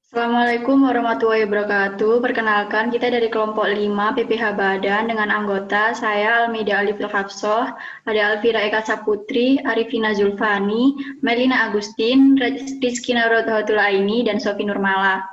Assalamualaikum warahmatullahi wabarakatuh. Perkenalkan, kita dari kelompok 5 PPH Badan dengan anggota saya Almida Alif Hafsoh, ada Alvira Eka Saputri, Arifina Zulfani, Melina Agustin, Rizkina Rodhatul Aini, dan Sofi Nurmala.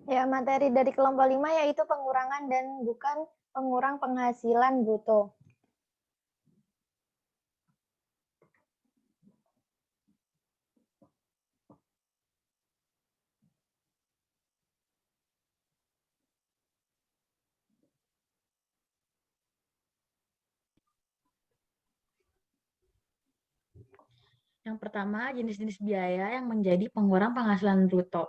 Ya, materi dari kelompok 5 yaitu pengurangan dan bukan pengurang penghasilan bruto. Yang pertama, jenis-jenis biaya yang menjadi pengurang penghasilan bruto.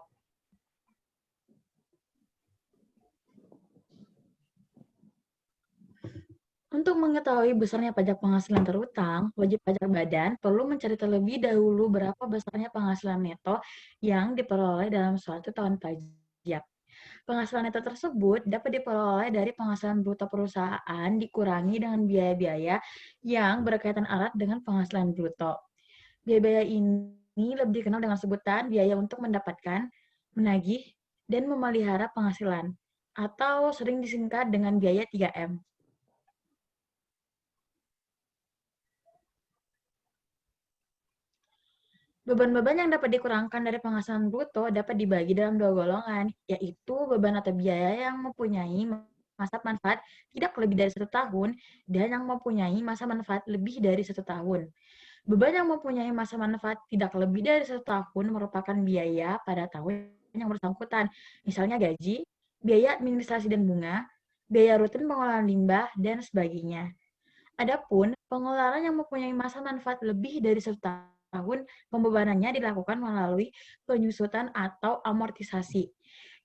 Untuk mengetahui besarnya pajak penghasilan terutang, wajib pajak badan perlu mencari terlebih dahulu berapa besarnya penghasilan neto yang diperoleh dalam suatu tahun pajak. Penghasilan neto tersebut dapat diperoleh dari penghasilan bruto perusahaan dikurangi dengan biaya-biaya yang berkaitan erat dengan penghasilan bruto. Biaya-biaya ini lebih dikenal dengan sebutan biaya untuk mendapatkan, menagih, dan memelihara penghasilan, atau sering disingkat dengan biaya 3M. Beban-beban yang dapat dikurangkan dari penghasilan bruto dapat dibagi dalam dua golongan, yaitu beban atau biaya yang mempunyai masa manfaat tidak lebih dari 1 tahun dan yang mempunyai masa manfaat lebih dari 1 tahun. Beban yang mempunyai masa manfaat tidak lebih dari 1 tahun merupakan biaya pada tahun yang bersangkutan, misalnya gaji, biaya administrasi dan bunga, biaya rutin pengolahan limbah, dan sebagainya. Adapun pengeluaran yang mempunyai masa manfaat lebih dari 1 tahun, pembebanannya dilakukan melalui penyusutan atau amortisasi.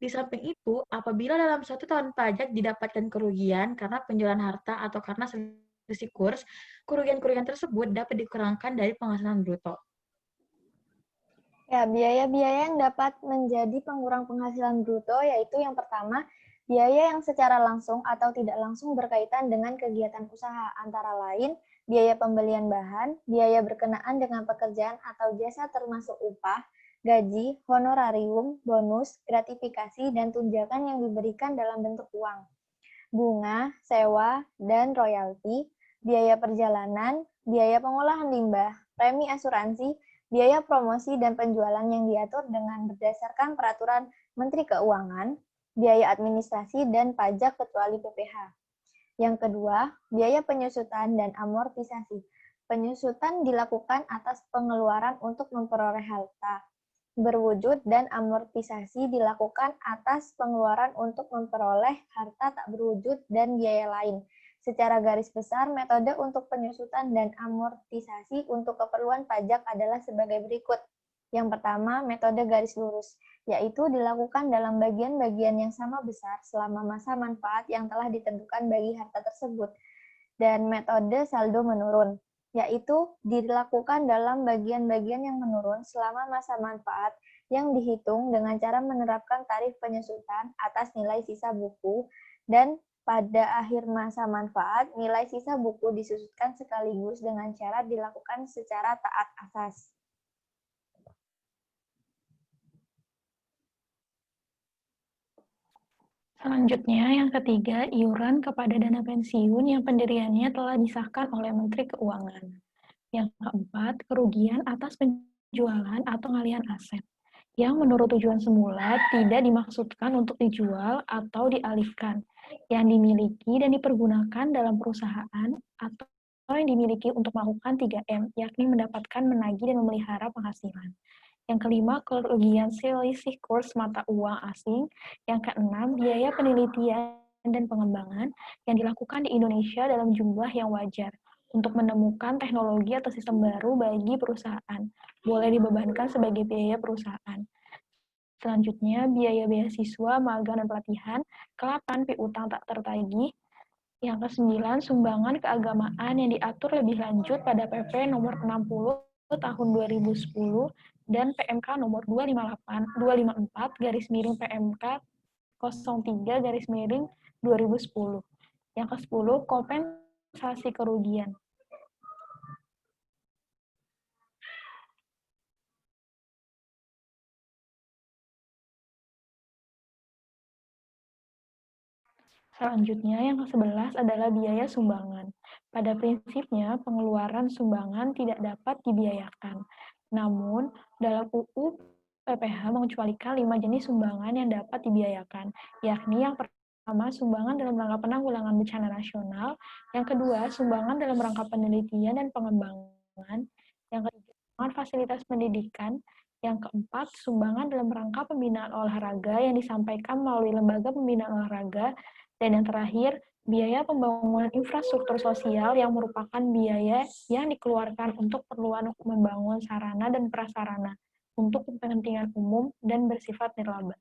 Di samping itu, apabila dalam 1 tahun pajak didapatkan kerugian karena penjualan harta atau karena selisih kurs, kerugian-kerugian tersebut dapat dikurangkan dari penghasilan bruto. Ya, biaya-biaya yang dapat menjadi pengurang penghasilan bruto yaitu yang pertama, biaya yang secara langsung atau tidak langsung berkaitan dengan kegiatan usaha, antara lain biaya pembelian bahan, biaya berkenaan dengan pekerjaan atau jasa termasuk upah, gaji, honorarium, bonus, gratifikasi, dan tunjangan yang diberikan dalam bentuk uang. Bunga, sewa, dan royalti, biaya perjalanan, biaya pengolahan limbah, premi asuransi, biaya promosi dan penjualan yang diatur dengan berdasarkan peraturan Menteri Keuangan, biaya administrasi dan pajak kecuali PPh. Yang kedua, biaya penyusutan dan amortisasi. Penyusutan dilakukan atas pengeluaran untuk memperoleh harta berwujud dan amortisasi dilakukan atas pengeluaran untuk memperoleh harta tak berwujud dan biaya lain. Secara garis besar, metode untuk penyusutan dan amortisasi untuk keperluan pajak adalah sebagai berikut. Yang pertama, metode garis lurus, yaitu dilakukan dalam bagian-bagian yang sama besar selama masa manfaat yang telah ditentukan bagi harta tersebut. Dan metode saldo menurun, yaitu dilakukan dalam bagian-bagian yang menurun selama masa manfaat yang dihitung dengan cara menerapkan tarif penyusutan atas nilai sisa buku, dan pada akhir masa manfaat, nilai sisa buku disusutkan sekaligus dengan cara dilakukan secara taat asas. Selanjutnya, yang ketiga, iuran kepada dana pensiun yang pendiriannya telah disahkan oleh Menteri Keuangan. Yang keempat, kerugian atas penjualan atau pengalihan aset, yang menurut tujuan semula tidak dimaksudkan untuk dijual atau dialihkan, yang dimiliki dan dipergunakan dalam perusahaan atau yang dimiliki untuk melakukan 3M, yakni mendapatkan, menagih, dan memelihara penghasilan. Yang kelima, kerugian selisih kurs mata uang asing. Yang keenam, biaya penelitian dan pengembangan yang dilakukan di Indonesia dalam jumlah yang wajar untuk menemukan teknologi atau sistem baru bagi perusahaan, boleh dibebankan sebagai biaya perusahaan. Selanjutnya, biaya beasiswa, magang, dan pelatihan. Ke-8, piutang tak tertagih. Yang ke-9, sumbangan keagamaan yang diatur lebih lanjut pada PP nomor 60 tahun 2010 dan PMK nomor 254 garis miring PMK 03 garis miring 2010. Yang ke-10, kompensasi kerugian. Selanjutnya, yang ke-11 adalah biaya sumbangan. Pada prinsipnya, pengeluaran sumbangan tidak dapat dibiayakan. Namun, dalam UU PPH mengecualikan 5 jenis sumbangan yang dapat dibiayakan, yakni yang pertama, sumbangan dalam rangka penanggulangan bencana nasional, yang kedua, sumbangan dalam rangka penelitian dan pengembangan, yang ketiga, sumbangan fasilitas pendidikan, yang keempat, sumbangan dalam rangka pembinaan olahraga yang disampaikan melalui lembaga pembinaan olahraga, dan yang terakhir, biaya pembangunan infrastruktur sosial yang merupakan biaya yang dikeluarkan untuk keperluan membangun sarana dan prasarana untuk kepentingan umum dan bersifat nirlaba.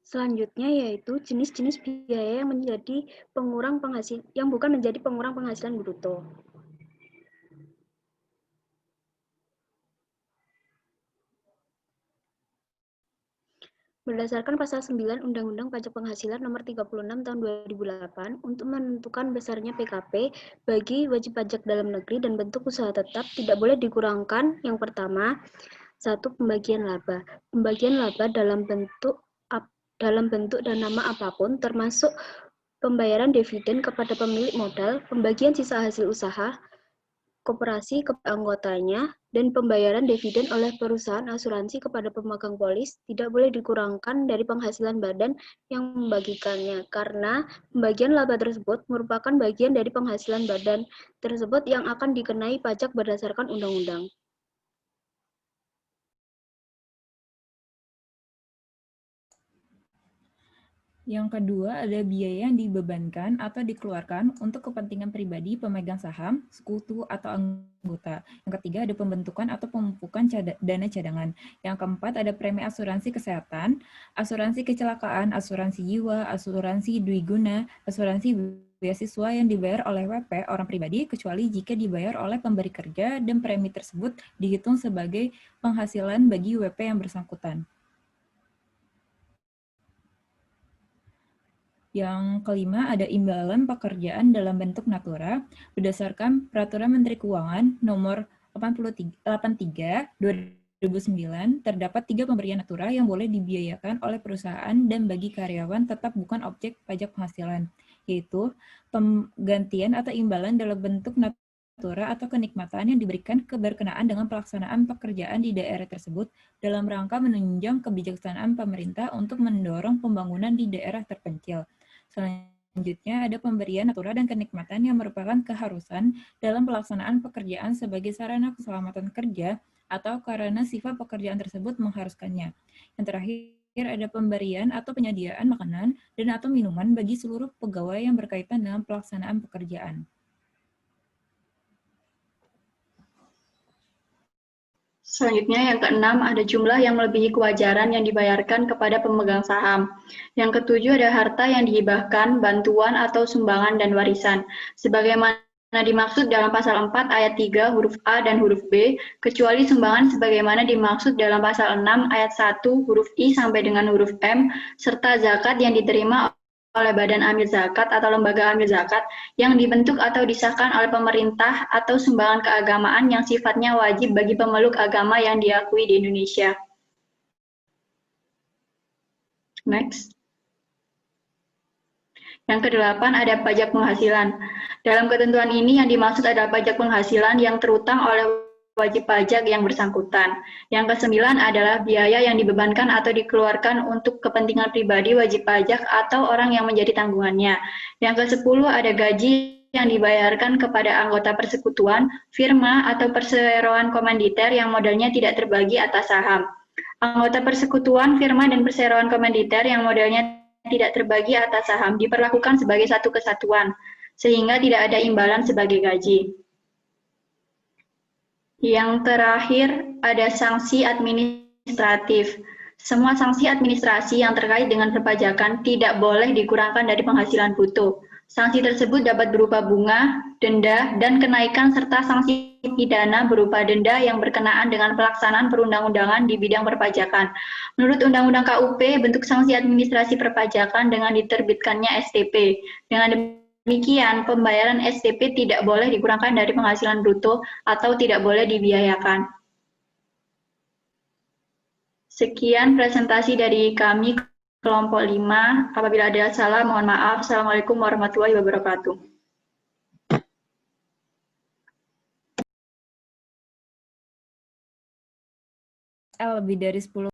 Selanjutnya yaitu jenis-jenis biaya yang bukan menjadi pengurang penghasilan bruto. Berdasarkan pasal 9 Undang-Undang Pajak Penghasilan Nomor 36 Tahun 2008 untuk menentukan besarnya PKP bagi wajib pajak dalam negeri dan bentuk usaha tetap tidak boleh dikurangkan. Yang pertama, 1. Pembagian laba. Pembagian laba dalam bentuk dan nama apapun, termasuk pembayaran dividen kepada pemilik modal, pembagian sisa hasil usaha koperasi kepada anggotanya, dan pembayaran dividen oleh perusahaan asuransi kepada pemegang polis tidak boleh dikurangkan dari penghasilan badan yang membagikannya, karena pembagian laba tersebut merupakan bagian dari penghasilan badan tersebut yang akan dikenai pajak berdasarkan undang-undang. Yang kedua, ada biaya yang dibebankan atau dikeluarkan untuk kepentingan pribadi pemegang saham, sekutu, atau anggota. Yang ketiga, ada pembentukan atau pemupukan dana cadangan. Yang keempat, ada premi asuransi kesehatan, asuransi kecelakaan, asuransi jiwa, asuransi dwiguna, asuransi beasiswa yang dibayar oleh WP orang pribadi, kecuali jika dibayar oleh pemberi kerja dan premi tersebut dihitung sebagai penghasilan bagi WP yang bersangkutan. Yang kelima, ada imbalan pekerjaan dalam bentuk natura berdasarkan Peraturan Menteri Keuangan Nomor 83 2009, terdapat 3 pemberian natura yang boleh dibiayakan oleh perusahaan dan bagi karyawan tetap bukan objek pajak penghasilan, yaitu penggantian atau imbalan dalam bentuk natura atau kenikmatan yang diberikan keberkenaan dengan pelaksanaan pekerjaan di daerah tersebut dalam rangka menunjang kebijaksanaan pemerintah untuk mendorong pembangunan di daerah terpencil. Selanjutnya, ada pemberian natura dan kenikmatan yang merupakan keharusan dalam pelaksanaan pekerjaan sebagai sarana keselamatan kerja atau karena sifat pekerjaan tersebut mengharuskannya. Yang terakhir, ada pemberian atau penyediaan makanan dan atau minuman bagi seluruh pegawai yang berkaitan dengan pelaksanaan pekerjaan. Selanjutnya yang keenam, ada jumlah yang melebihi kewajaran yang dibayarkan kepada pemegang saham. Yang ketujuh, ada harta yang dihibahkan, bantuan atau sumbangan dan warisan. Sebagaimana dimaksud dalam pasal 4 ayat 3 huruf A dan huruf B, kecuali sumbangan sebagaimana dimaksud dalam pasal 6 ayat 1 huruf I sampai dengan huruf M, serta zakat yang diterima oleh badan amil zakat atau lembaga amil zakat yang dibentuk atau disahkan oleh pemerintah atau sumbangan keagamaan yang sifatnya wajib bagi pemeluk agama yang diakui di Indonesia. Next. Yang kedelapan, ada pajak penghasilan. Dalam ketentuan ini yang dimaksud adalah pajak penghasilan yang terutang oleh wajib pajak yang bersangkutan. Yang kesembilan adalah biaya yang dibebankan atau dikeluarkan untuk kepentingan pribadi wajib pajak atau orang yang menjadi tanggungannya. Yang kesepuluh, ada gaji yang dibayarkan kepada anggota persekutuan, firma, atau perseroan komanditer yang modalnya tidak terbagi atas saham. Anggota persekutuan, firma, dan perseroan komanditer yang modalnya tidak terbagi atas saham diperlakukan sebagai satu kesatuan. sehingga tidak ada imbalan sebagai gaji. Yang terakhir, ada sanksi administratif. Semua sanksi administrasi yang terkait dengan perpajakan tidak boleh dikurangkan dari penghasilan bruto. Sanksi tersebut dapat berupa bunga, denda, dan kenaikan serta sanksi pidana berupa denda yang berkenaan dengan pelaksanaan perundang-undangan di bidang perpajakan. Menurut Undang-Undang KUP, bentuk sanksi administrasi perpajakan dengan diterbitkannya STP. Dengan demikian, pembayaran STP tidak boleh dikurangkan dari penghasilan bruto atau tidak boleh dibiayakan. Sekian presentasi dari kami kelompok 5. Apabila ada salah, mohon maaf. Assalamualaikum warahmatullahi wabarakatuh. Lebih dari 10